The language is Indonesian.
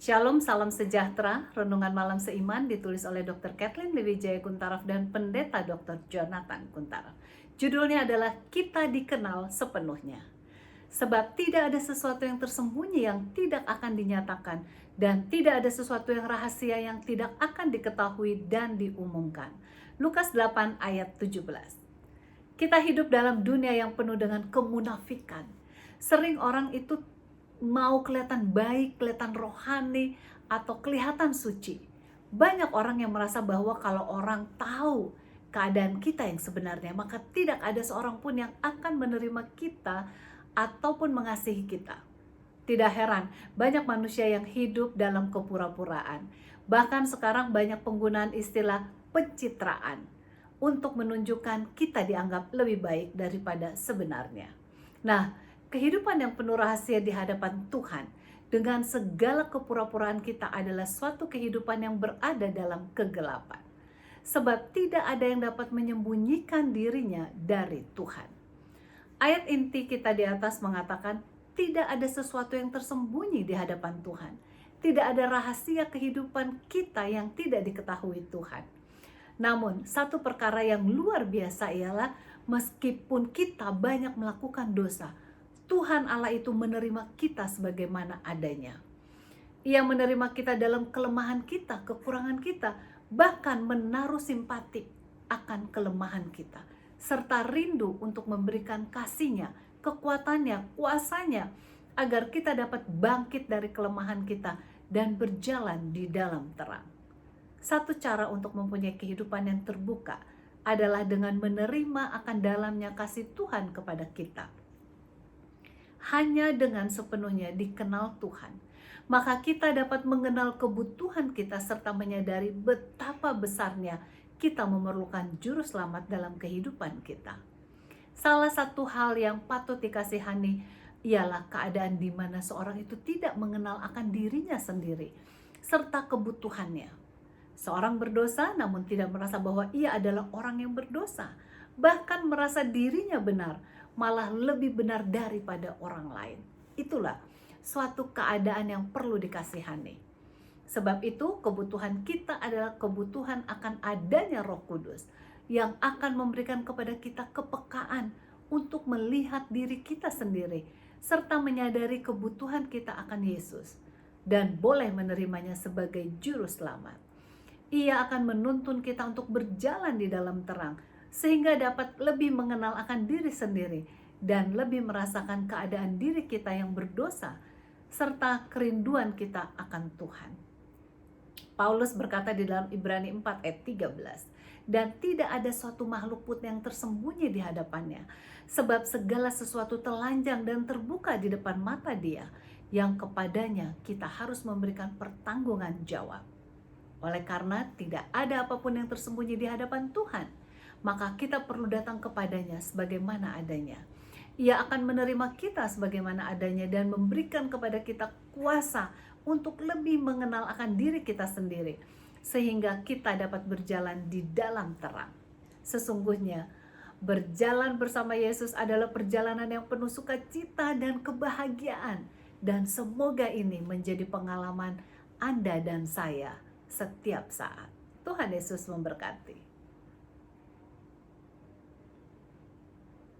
Shalom, salam sejahtera. Renungan Malam Seiman ditulis oleh Dr. Kathleen Lewijaya Kuntaraf dan Pendeta Dr. Jonathan Kuntaraf. Judulnya adalah Kita Dikenal Sepenuhnya. Sebab tidak ada sesuatu yang tersembunyi yang tidak akan dinyatakan, dan tidak ada sesuatu yang rahasia yang tidak akan diketahui dan diumumkan. Lukas 8 ayat 17. Kita hidup dalam dunia yang penuh dengan kemunafikan. Sering orang itu mau kelihatan baik, kelihatan rohani, atau kelihatan suci. Banyak orang yang merasa bahwa kalau orang tahu keadaan kita yang sebenarnya, maka tidak ada seorang pun yang akan menerima kita ataupun mengasihi kita. Tidak heran, banyak manusia yang hidup dalam kepura-puraan. Bahkan sekarang banyak penggunaan istilah pencitraan untuk menunjukkan kita dianggap lebih baik daripada sebenarnya. Nah, kehidupan yang penuh rahasia di hadapan Tuhan dengan segala kepura-puraan kita adalah suatu kehidupan yang berada dalam kegelapan. Sebab tidak ada yang dapat menyembunyikan dirinya dari Tuhan. Ayat inti kita di atas mengatakan tidak ada sesuatu yang tersembunyi di hadapan Tuhan. Tidak ada rahasia kehidupan kita yang tidak diketahui Tuhan. Namun satu perkara yang luar biasa ialah meskipun kita banyak melakukan dosa, Tuhan Allah itu menerima kita sebagaimana adanya. Ia menerima kita dalam kelemahan kita, kekurangan kita, bahkan menaruh simpati akan kelemahan kita, serta rindu untuk memberikan kasih-Nya, kekuatannya, kuasanya, agar kita dapat bangkit dari kelemahan kita dan berjalan di dalam terang. Satu cara untuk mempunyai kehidupan yang terbuka adalah dengan menerima akan dalamnya kasih Tuhan kepada kita. Hanya dengan sepenuhnya dikenal Tuhan, maka kita dapat mengenal kebutuhan kita serta menyadari betapa besarnya kita memerlukan juru selamat dalam kehidupan kita. Salah satu hal yang patut dikasihani ialah keadaan di mana seorang itu tidak mengenal akan dirinya sendiri serta kebutuhannya. Seorang berdosa namun tidak merasa bahwa ia adalah orang yang berdosa, bahkan merasa dirinya benar, malah lebih benar daripada orang lain. Itulah suatu keadaan yang perlu dikasihani. Sebab itu kebutuhan kita adalah kebutuhan akan adanya Roh Kudus yang akan memberikan kepada kita kepekaan untuk melihat diri kita sendiri serta menyadari kebutuhan kita akan Yesus dan boleh menerimanya sebagai juru selamat. Ia akan menuntun kita untuk berjalan di dalam terang sehingga dapat lebih mengenal akan diri sendiri dan lebih merasakan keadaan diri kita yang berdosa serta kerinduan kita akan Tuhan. Paulus berkata di dalam Ibrani 4 ayat 13, dan tidak ada suatu makhluk pun yang tersembunyi di hadapannya, sebab segala sesuatu telanjang dan terbuka di depan mata Dia, yang kepadanya kita harus memberikan pertanggungan jawab. Oleh karena tidak ada apapun yang tersembunyi di hadapan Tuhan, maka kita perlu datang kepadanya sebagaimana adanya. Ia akan menerima kita sebagaimana adanya dan memberikan kepada kita kuasa untuk lebih mengenal akan diri kita sendiri, sehingga kita dapat berjalan di dalam terang. Sesungguhnya, berjalan bersama Yesus adalah perjalanan yang penuh sukacita dan kebahagiaan, dan semoga ini menjadi pengalaman Anda dan saya setiap saat. Tuhan Yesus memberkati.